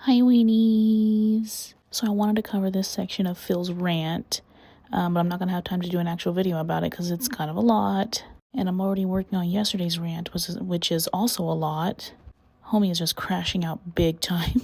Hi, Weenies. So I wanted to cover this section of Phil's rant, but I'm not going to have time to do an actual video about it because it's kind of a lot. And I'm already working on yesterday's rant, which is also a lot. Homie is just crashing out big time.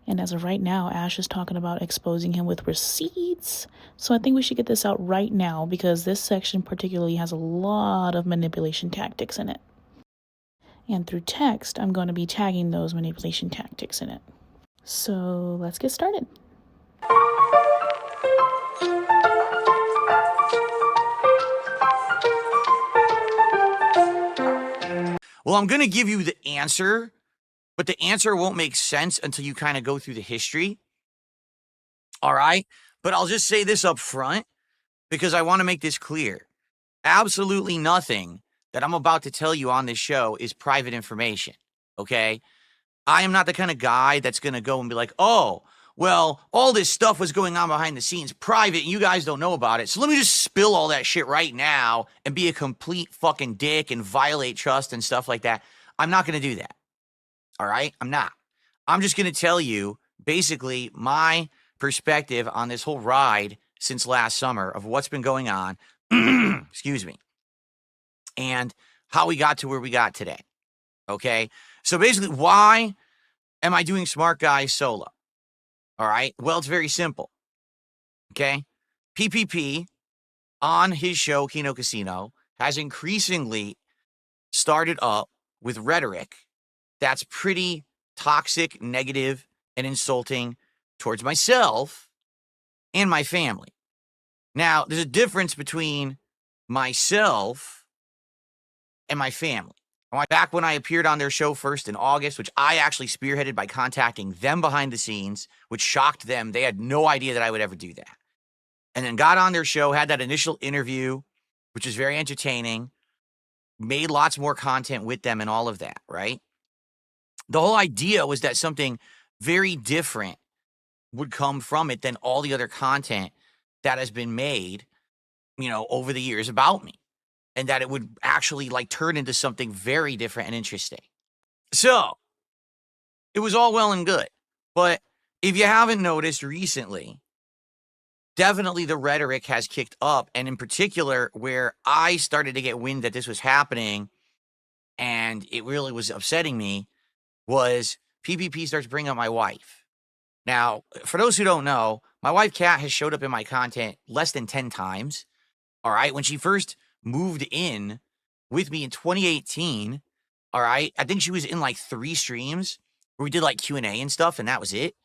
And as of right now, Ash is talking about exposing him with receipts. So I think we should get this out right now because this section particularly has a lot of manipulation tactics in it. And through text, I'm going to be tagging those manipulation tactics in it. So let's get started. Well, I'm going to give you the answer, but the answer won't make sense until you kind of go through the history. All right? But I'll just say this up front because I want to make this clear. Absolutely nothing that I'm about to tell you on this show is private information, okay? I am not the kind of guy that's going to go and be like, oh, well, all this stuff was going on behind the scenes, private, and you guys don't know about it. So let me just spill all that shit right now and be a complete fucking dick and violate trust and stuff like that. I'm not going to do that. All right? I'm not. I'm just going to tell you basically my perspective on this whole ride since last summer of what's been going on, excuse me, and how we got to where we got today. Okay? So basically, why am I doing Smart Guy solo? All right. Well, it's very simple. Okay. PPP on his show, Kino Casino, has increasingly started up with rhetoric that's pretty toxic, negative, and insulting towards myself and my family. Now, there's a difference between myself and my family. Back when I appeared on their show first in August, which I actually spearheaded by contacting them behind the scenes, which shocked them. They had no idea that I would ever do that. And then got on their show, had that initial interview, which was very entertaining, made lots more content with them and all of that, right? The whole idea was that something very different would come from it than all the other content that has been made, over the years about me. And that it would actually turn into something very different and interesting. So it was all well and good. But if you haven't noticed recently, definitely the rhetoric has kicked up. And in particular, where I started to get wind that this was happening and it really was upsetting me, was PPP starts bringing up my wife. Now, for those who don't know, my wife, Kat, has showed up in my content less than 10 times. All right. When she first moved in with me in 2018, all right, I think she was in 3 streams where we did Q&A and stuff, and that was it.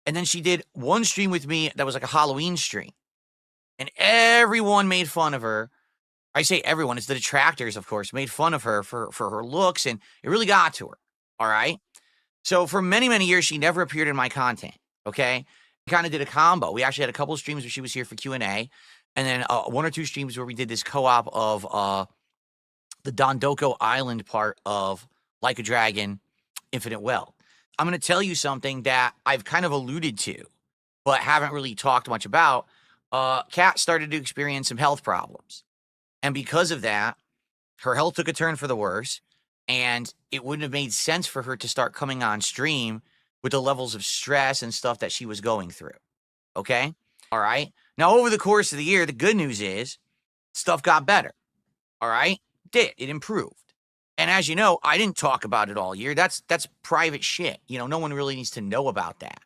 And then she did one stream with me that was a Halloween stream. And everyone made fun of her. I say everyone, it's the detractors, of course, made fun of her for her looks, and it really got to her, all right? So for many, many years, she never appeared in my content, okay? We kind of did a combo. We actually had a couple of streams where she was here for Q&A, and then 1 or 2 streams where we did this co-op of the Dondoko Island part of Like a Dragon, Infinite Well. I'm going to tell you something that I've kind of alluded to, but haven't really talked much about. Kat started to experience some health problems. And because of that, her health took a turn for the worse, and it wouldn't have made sense for her to start coming on stream with the levels of stress and stuff that she was going through. Okay? All right? Now, over the course of the year, the good news is stuff got better. All right? It improved. And as you know, I didn't talk about it all year. That's private shit. No one really needs to know about that.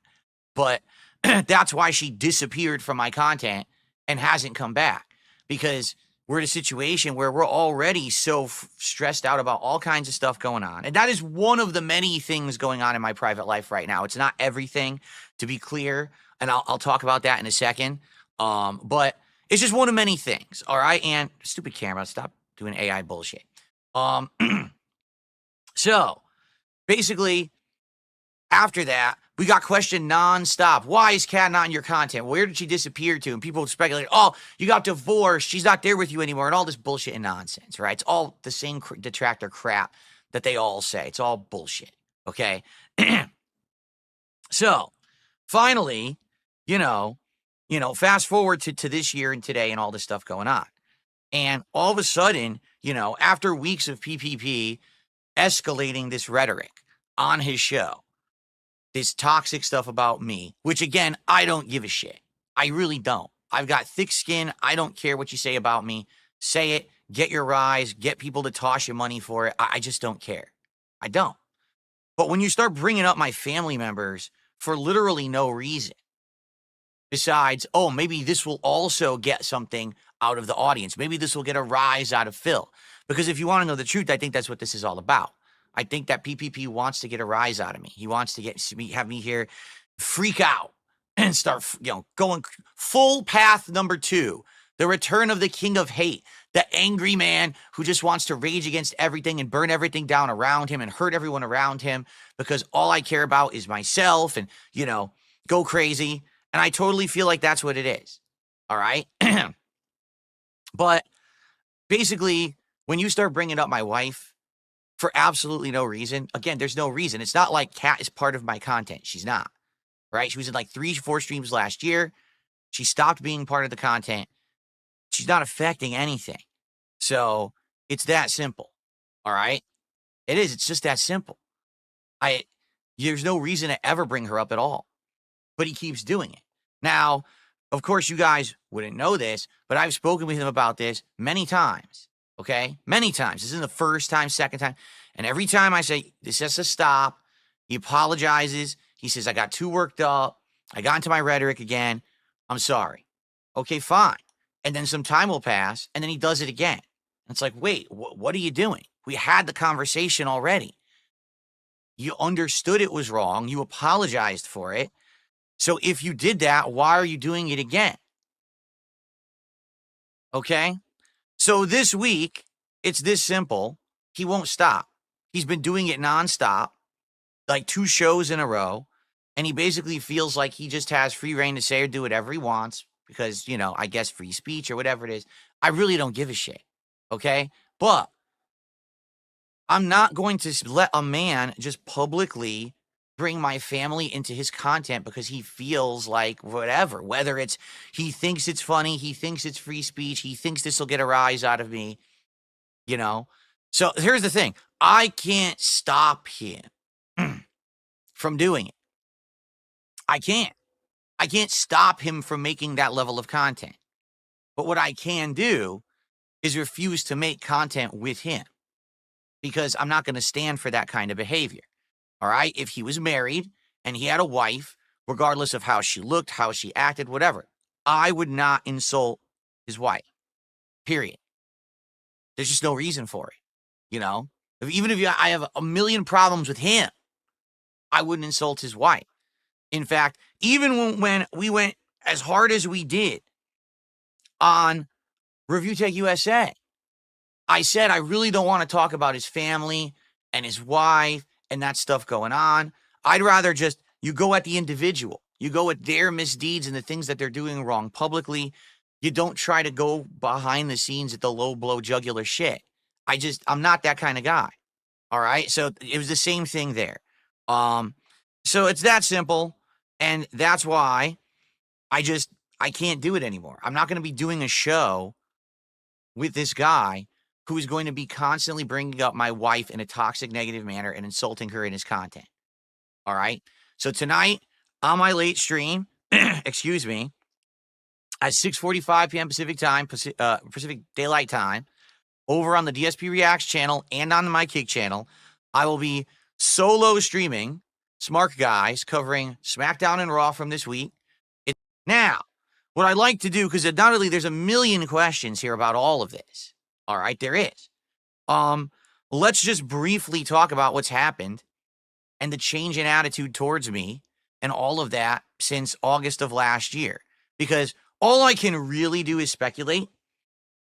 But that's why she disappeared from my content and hasn't come back, because we're in a situation where we're already so stressed out about all kinds of stuff going on. And that is one of the many things going on in my private life right now. It's not everything, to be clear, and I'll talk about that in a second. But it's just one of many things, all right? And stupid camera, stop doing AI bullshit. So basically, after that, we got questioned nonstop. Why is Kat not in your content? Where did she disappear to? And people speculate, oh, you got divorced. She's not there with you anymore. And all this bullshit and nonsense, right? It's all the same detractor crap that they all say. It's all bullshit, okay? So finally, fast forward to this year and today and all this stuff going on. And all of a sudden, after weeks of PPP escalating this rhetoric on his show, this toxic stuff about me, which again, I don't give a shit. I really don't. I've got thick skin. I don't care what you say about me. Say it, get your rise, get people to toss you money for it. I just don't care. I don't. But when you start bringing up my family members for literally no reason, besides, oh, maybe this will also get something out of the audience. Maybe this will get a rise out of Phil. Because if you want to know the truth, I think that's what this is all about. I think that PPP wants to get a rise out of me. He wants to have me here freak out and start, going full path number 2, the return of the king of hate, the angry man who just wants to rage against everything and burn everything down around him and hurt everyone around him because all I care about is myself and, go crazy. And I totally feel like that's what it is. All right. But basically, when you start bringing up my wife for absolutely no reason, again, there's no reason. It's not like Kat is part of my content. She's not. Right. She was in like 3-4 streams last year. She stopped being part of the content. She's not affecting anything. So it's that simple. All right. It is. It's just that simple. There's no reason to ever bring her up at all. But he keeps doing it. Now, of course, you guys wouldn't know this, but I've spoken with him about this many times. Okay? Many times. This isn't the first time, second time. And every time I say, this has to stop, he apologizes. He says, I got too worked up. I got into my rhetoric again. I'm sorry. Okay, fine. And then some time will pass, and then he does it again. And it's like, wait, what are you doing? We had the conversation already. You understood it was wrong. You apologized for it. So if you did that, why are you doing it again? Okay? So this week, it's this simple. He won't stop. He's been doing it nonstop, like 2 shows in a row. And he basically feels like he just has free reign to say or do whatever he wants because, I guess free speech or whatever it is. I really don't give a shit. Okay? But I'm not going to let a man just publicly bring my family into his content because he feels like whatever, whether it's he thinks it's funny, he thinks it's free speech, he thinks this will get a rise out of me, So here's the thing. I can't stop him from doing it. I can't stop him from making that level of content. But what I can do is refuse to make content with him because I'm not going to stand for that kind of behavior. All right. If he was married and he had a wife, regardless of how she looked, how she acted, whatever, I would not insult his wife. Period. There's just no reason for it. Even if I have a million problems with him, I wouldn't insult his wife. In fact, even when we went as hard as we did on Review Tech USA, I said I really don't want to talk about his family and his wife and that stuff going on. I'd rather just, you go at the individual. You go at their misdeeds and the things that they're doing wrong publicly. You don't try to go behind the scenes at the low blow jugular shit. I'm not that kind of guy. All right. So it was the same thing there. So it's that simple. And that's why I can't do it anymore. I'm not going to be doing a show with this guy who is going to be constantly bringing up my wife in a toxic, negative manner and insulting her in his content. All right. So tonight on my late stream, excuse me, at 6:45 p.m. Pacific time, Pacific Daylight Time, over on the DSP Reacts channel and on my Kick channel, I will be solo streaming Smart Guys covering SmackDown and Raw from this week. Now, what I'd like to do, because not only there's a million questions here about all of this. All right, there is. Let's just briefly talk about what's happened and the change in attitude towards me and all of that since August of last year. Because all I can really do is speculate,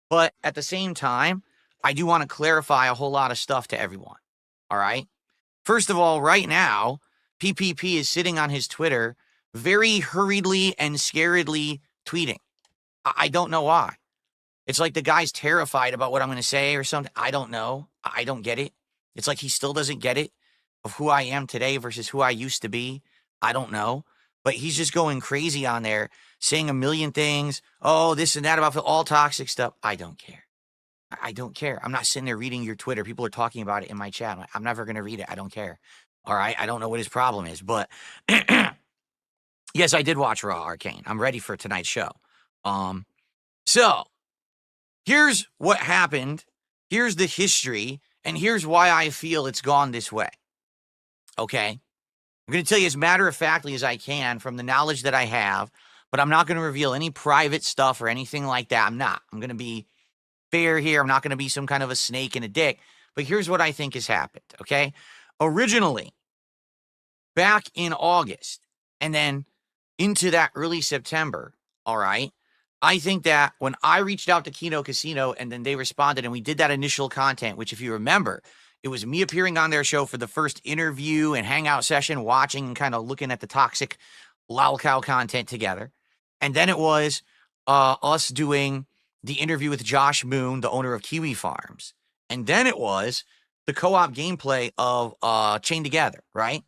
but at the same time, I do want to clarify a whole lot of stuff to everyone. All right? First of all, right now, PPP is sitting on his Twitter very hurriedly and scaredly tweeting. I don't know why. It's like the guy's terrified about what I'm going to say or something. I don't know. I don't get it. It's like he still doesn't get it of who I am today versus who I used to be. I don't know. But he's just going crazy on there, saying a million things. Oh, this and that about all toxic stuff. I don't care. I don't care. I'm not sitting there reading your Twitter. People are talking about it in my chat. I'm never going to read it. I don't care. All right. I don't know what his problem is, but yes, I did watch Raw Arcane. I'm ready for tonight's show. So here's what happened. Here's the history, and here's why I feel it's gone this way. Okay. I'm going to tell you as matter-of-factly as I can from the knowledge that I have, but I'm not going to reveal any private stuff or anything like that. I'm not. I'm going to be fair here. I'm not going to be some kind of a snake in a dick. But here's what I think has happened, okay? Originally, back in August, and then into that early September, all right, I think that when I reached out to Kino Casino and then they responded and we did that initial content, which if you remember, it was me appearing on their show for the first interview and hangout session, watching and kind of looking at the toxic lolcow content together. And then it was us doing the interview with Josh Moon, the owner of Kiwi Farms. And then it was the co-op gameplay of Chained Together, right?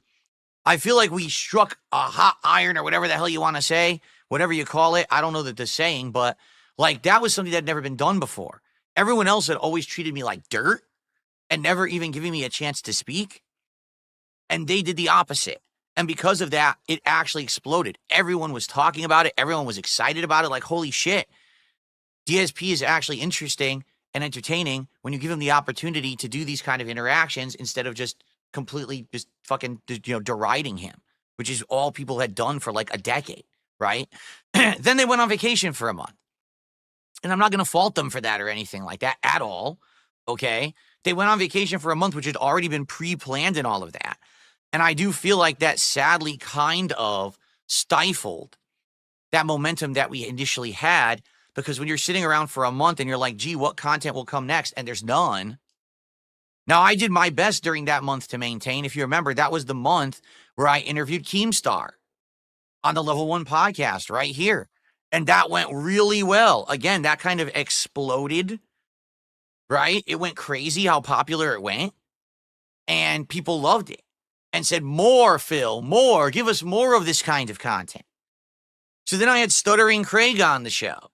I feel like we struck a hot iron or whatever the hell you want to say, whatever you call it. I don't know the saying, but like that was something that had never been done before. Everyone else had always treated me like dirt and never even giving me a chance to speak. And they did the opposite. And because of that, it actually exploded. Everyone was talking about it. Everyone was excited about it. Like, holy shit. DSP is actually interesting and entertaining when you give him the opportunity to do these kind of interactions instead of just completely just fucking, deriding him, which is all people had done for like a decade, right? Then they went on vacation for a month. And I'm not going to fault them for that or anything like that at all, okay? They went on vacation for a month, which had already been pre-planned and all of that. And I do feel like that sadly kind of stifled that momentum that we initially had, because when you're sitting around for a month and you're like, gee, what content will come next? And there's none. Now, I did my best during that month to maintain. If you remember, that was the month where I interviewed Keemstar on the Level 1 podcast right here. And that went really well. Again, that kind of exploded, right? It went crazy how popular it went. And people loved it and said, more, Phil, more. Give us more of this kind of content. So then I had Stuttering Craig on the show.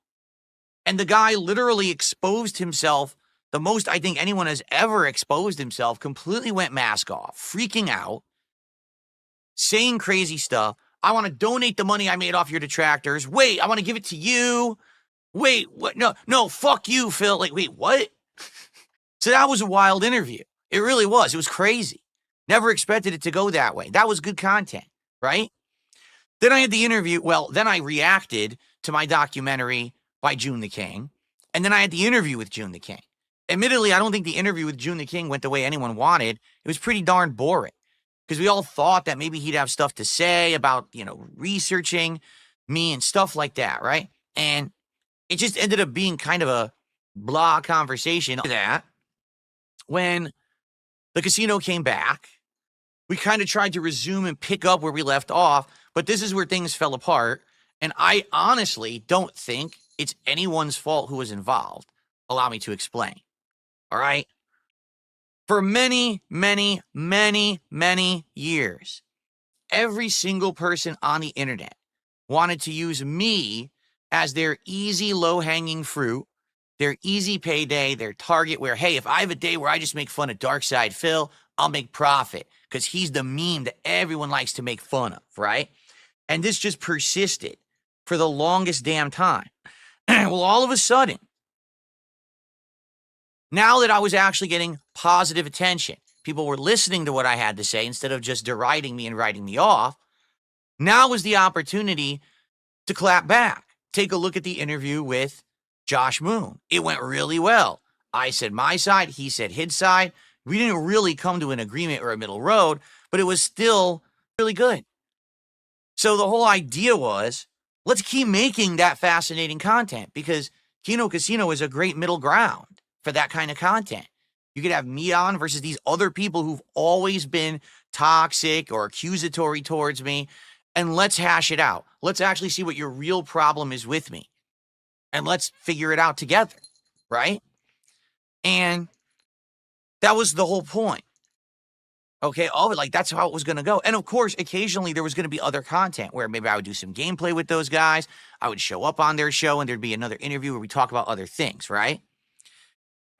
And the guy literally exposed himself the most I think anyone has ever exposed himself, completely went mask off, freaking out, saying crazy stuff. I want to donate the money I made off your detractors. Wait, I want to give it to you. Wait, what? No, fuck you, Phil. Like, wait, what? So that was a wild interview. It really was. It was crazy. Never expected it to go that way. That was good content, right? Then I had the interview. Well, then I reacted to my documentary by June the King. And then I had the interview with June the King. Admittedly, I don't think the interview with June the King went the way anyone wanted. It was pretty darn boring because we all thought that maybe he'd have stuff to say about, researching me and stuff like that, right? And it just ended up being kind of a blah conversation. That when the casino came back, we kind of tried to resume and pick up where we left off, but this is where things fell apart. And I honestly don't think it's anyone's fault who was involved. Allow me to explain. All right. For many, many, many, many years, every single person on the internet wanted to use me as their easy, low-hanging fruit, their easy payday, their target where, hey, if I have a day where I just make fun of Darkside Phil, I'll make profit because he's the meme that everyone likes to make fun of, right? And this just persisted for the longest damn time. Well, all of a sudden, now that I was actually getting positive attention, people were listening to what I had to say instead of just deriding me and writing me off. Now was the opportunity to clap back. Take a look at the interview with Josh Moon. It went really well. I said my side, he said his side. We didn't really come to an agreement or a middle road, but it was still really good. So the whole idea was, let's keep making that fascinating content because Kino Casino is a great middle ground for that kind of content. You could have me on versus these other people who've always been toxic or accusatory towards me. And let's hash it out. Let's actually see what your real problem is with me. And let's figure it out together, right? And that was the whole point. Okay, all of it, like that's how it was going to go. And of course, occasionally there was going to be other content where maybe I would do some gameplay with those guys. I would show up on their show and there'd be another interview where we talk about other things, right?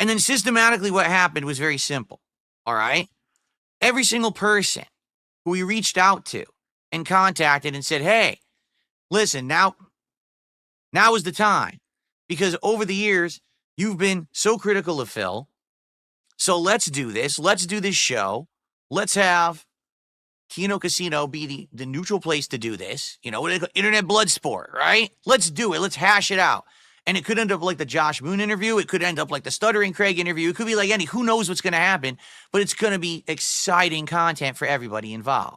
And then systematically what happened was very simple, all right? Every single person who we reached out to and contacted and said, hey, listen, now is the time. Because over the years, you've been so critical of Phil. So let's do this. Let's do this show. Let's have Keno Casino be the neutral place to do this. You know, internet blood sport, right? Let's do it. Let's hash it out. And it could end up like the Josh Moon interview. It could end up like the Stuttering Craig interview. It could be like any, who knows what's going to happen, but it's going to be exciting content for everybody involved.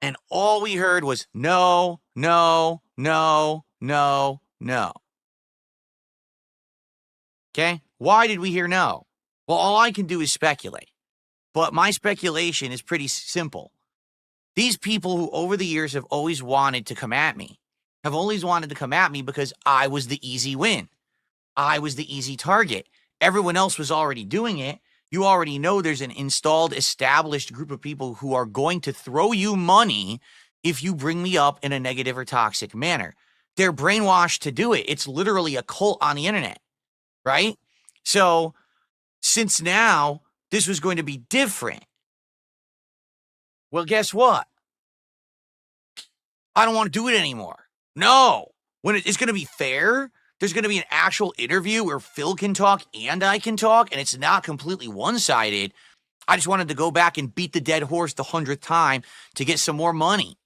And all we heard was no, no, no, no, no. Okay? Why did we hear no? Well, all I can do is speculate. But my speculation is pretty simple. These people who over the years have always wanted to come at me, have always wanted to come at me because I was the easy win. I was the easy target. Everyone else was already doing it. You already know there's an installed, established group of people who are going to throw you money if you bring me up in a negative or toxic manner. They're brainwashed to do it. It's literally a cult on the internet, right? So since now this was going to be different, well, guess what? I don't want to do it anymore. No. When it's going to be fair, there's going to be an actual interview where Phil can talk and I can talk, and it's not completely one-sided. I just wanted to go back and beat the dead horse the 100th time to get some more money.